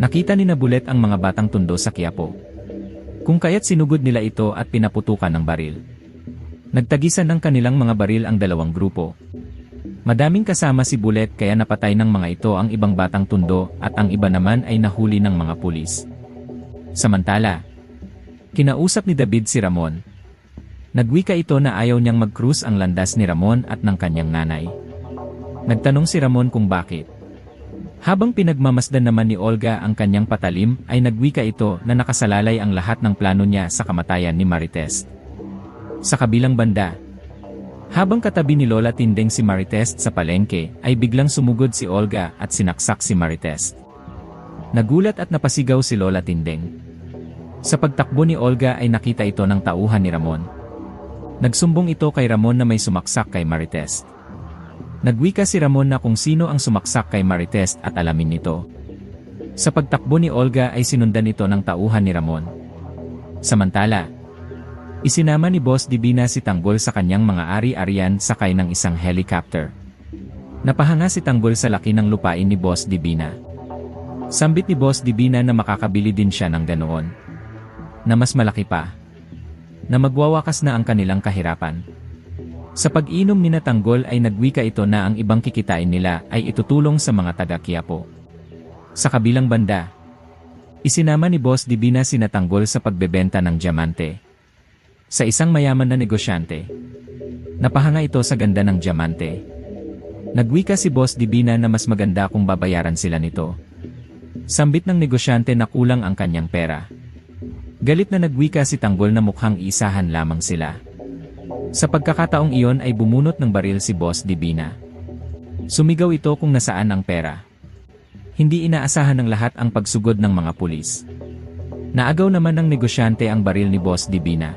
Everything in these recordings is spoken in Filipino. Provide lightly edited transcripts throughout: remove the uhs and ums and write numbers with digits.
Nakita ni Nabulet ang mga batang tundo sa Quiapo. Kung kaya't sinugod nila ito at pinaputukan ng baril. Nagtagisan ng kanilang mga baril ang dalawang grupo. Madaming kasama si Bullet kaya napatay ng mga ito ang ibang batang tundo at ang iba naman ay nahuli ng mga pulis. Samantala, kinausap ni David si Ramon. Nagwika ito na ayaw niyang mag-cruise ang landas ni Ramon at ng kanyang nanay. Nagtanong si Ramon kung bakit. Habang pinagmamasdan naman ni Olga ang kanyang patalim ay nagwika ito na nakasalalay ang lahat ng plano niya sa kamatayan ni Marites. Sa kabilang banda, habang katabi ni Lola Tindeng si Marites sa palengke ay biglang sumugod si Olga at sinaksak si Marites. Nagulat at napasigaw si Lola Tindeng. Sa pagtakbo ni Olga ay nakita ito ng tauhan ni Ramon. Nagsumbong ito kay Ramon na may sumaksak kay Marites. Nagwika si Ramon na kung sino ang sumaksak kay Marites at alamin nito. Sa pagtakbo ni Olga ay sinundan ito ng tauhan ni Ramon. Samantala, isinama ni Boss Divina si Tanggol sa kanyang mga ari-arian sakay ng isang helicopter. Napahanga si Tanggol sa laki ng lupain ni Boss Divina. Sambit ni Boss Divina na makakabili din siya ng ganoon. Na mas malaki pa. Na magwawakas na ang kanilang kahirapan. Sa pag-inom ni Tanggol ay nagwika ito na ang ibang kikitain nila ay itutulong sa mga taga-Quiapo. Sa kabilang banda, isinama ni Boss Divina si Tanggol sa pagbebenta ng diamante. Sa isang mayaman na negosyante. Napahanga ito sa ganda ng diamante. Nagwika si Boss Divina na mas maganda kung babayaran sila nito. Sambit ng negosyante na kulang ang kanyang pera. Galit na nagwika si Tanggol na mukhang isahan lamang sila. Sa pagkakataong iyon ay bumunot ng baril si Boss Divina. Sumigaw ito kung nasaan ang pera. Hindi inaasahan ng lahat ang pagsugod ng mga pulis. Naagaw naman ng negosyante ang baril ni Boss Divina.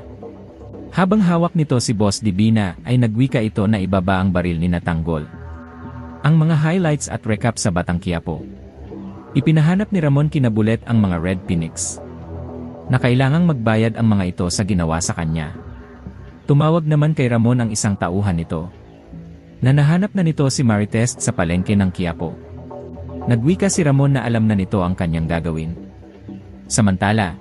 Habang hawak nito si Boss Divina ay nagwika ito na ibaba ang baril ni Tanggol. Ang mga highlights at recap sa Batang Quiapo. Ipinahanap ni Ramon kina Bullet ang mga Red Phoenix. Na kailangang magbayad ang mga ito sa ginawa sa kanya. Tumawag naman kay Ramon ang isang tauhan nito. Na nahanap na nito si Marites sa palengke ng Quiapo. Nagwika si Ramon na alam na nito ang kanyang gagawin. Samantala,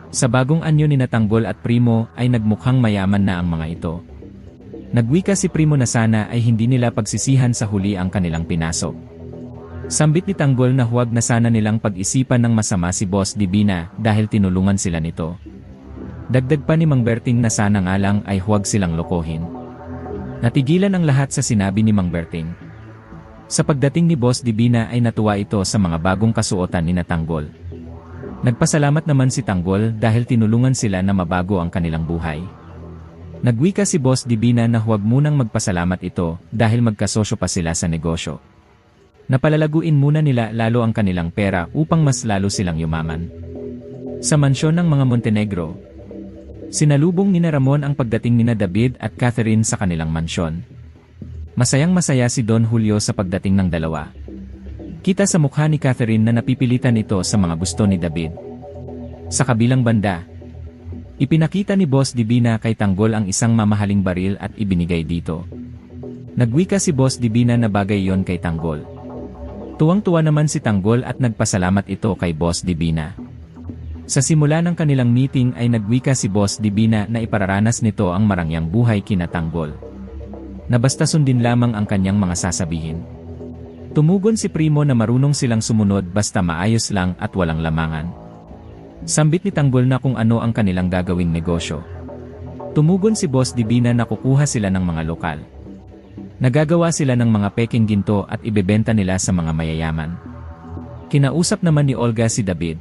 sa bagong anyo ni Tanggol at Primo ay nagmukhang mayaman na ang mga ito. Nagwika si Primo na sana ay hindi nila pagsisihan sa huli ang kanilang pinasok. Sambit ni Tanggol na huwag na sana nilang pag-isipan ng masama si Boss Divina dahil tinulungan sila nito. Dagdag pa ni Mang Berting na sana nga lang ay huwag silang lokohin. Natigilan ang lahat sa sinabi ni Mang Berting. Sa pagdating ni Boss Divina ay natuwa ito sa mga bagong kasuotan ni Tanggol. Nagpasalamat naman si Tanggol dahil tinulungan sila na mabago ang kanilang buhay. Nagwika si Boss Divina na huwag munang magpasalamat ito dahil magkasosyo pa sila sa negosyo. Napalalaguin muna nila lalo ang kanilang pera upang mas lalo silang yumaman. Sa mansyon ng mga Montenegro, sinalubong ni Ramon ang pagdating ni David at Catherine sa kanilang mansyon. Masayang-masaya si Don Julio sa pagdating ng dalawa. Kita sa mukha ni Catherine na napipilitan ito sa mga gusto ni David. Sa kabilang banda, ipinakita ni Boss Divina kay Tanggol ang isang mamahaling baril at ibinigay dito. Nagwika si Boss Divina na bagay yon kay Tanggol. Tuwang-tuwa naman si Tanggol at nagpasalamat ito kay Boss Divina. Sa simula ng kanilang meeting ay nagwika si Boss Divina na ipararanas nito ang marangyang buhay kina Tanggol. Na basta sundin lamang ang kanyang mga sasabihin. Tumugon si Primo na marunong silang sumunod basta maayos lang at walang lamangan. Sambit ni Tanggol na kung ano ang kanilang gagawing negosyo. Tumugon si Boss Divina na kukuha sila ng mga lokal. Nagagawa sila ng mga peking ginto at ibebenta nila sa mga mayayaman. Kinausap naman ni Olga si David.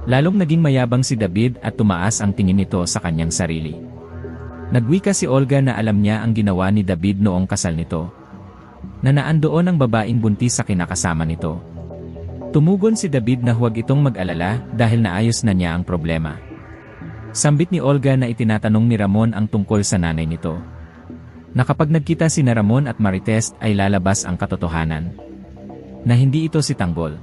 Lalong naging mayabang si David at tumaas ang tingin nito sa kanyang sarili. Nagwika si Olga na alam niya ang ginawa ni David noong kasal nito. Na naandoon ang babaeng buntis sa kinakasama nito. Tumugon si David na huwag itong mag-alala dahil naayos na niya ang problema. Sambit ni Olga na itinatanong ni Ramon ang tungkol sa nanay nito. Na kapag nagkita si Ramon at Marites ay lalabas ang katotohanan. Na hindi ito si Tanggol.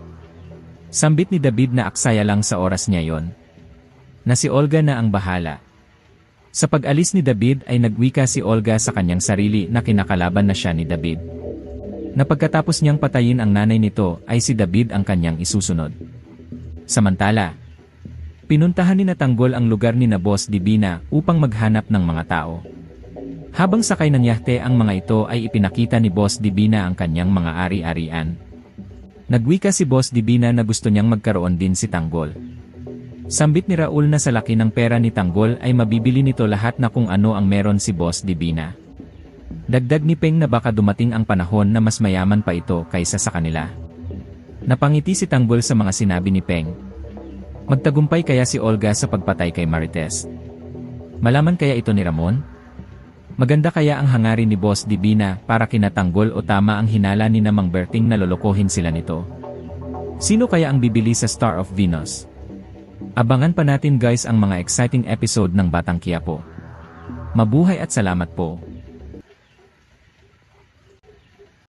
Sambit ni David na aksaya lang sa oras niya yon. Na si Olga na ang bahala. Sa pag-alis ni David ay nagwika si Olga sa kanyang sarili na kinakalaban na siya ni David. Na pagkatapos niyang patayin ang nanay nito ay si David ang kanyang isusunod. Samantala, pinuntahan ni Tanggol ang lugar ni na Boss Divina upang maghanap ng mga tao. Habang sakay ng yahte ang mga ito ay ipinakita ni Boss Divina ang kanyang mga ari-arian. Nagwika si Boss Divina na gusto niyang magkaroon din si Tanggol. Sambit ni Raul na sa laki ng pera ni Tanggol ay mabibili nito lahat na kung ano ang meron si Boss Divina. Dagdag ni Peng na baka dumating ang panahon na mas mayaman pa ito kaysa sa kanila. Napangiti si Tanggol sa mga sinabi ni Peng. Magtagumpay kaya si Olga sa pagpatay kay Marites? Malaman kaya ito ni Ramon? Maganda kaya ang hangarin ni Boss Divina para kina Tanggol o tama ang hinala ni na Mang Berting na lolokohin sila nito? Sino kaya ang bibili sa Star of Venus? Abangan pa natin guys ang mga exciting episode ng Batang Quiapo. Mabuhay at salamat po.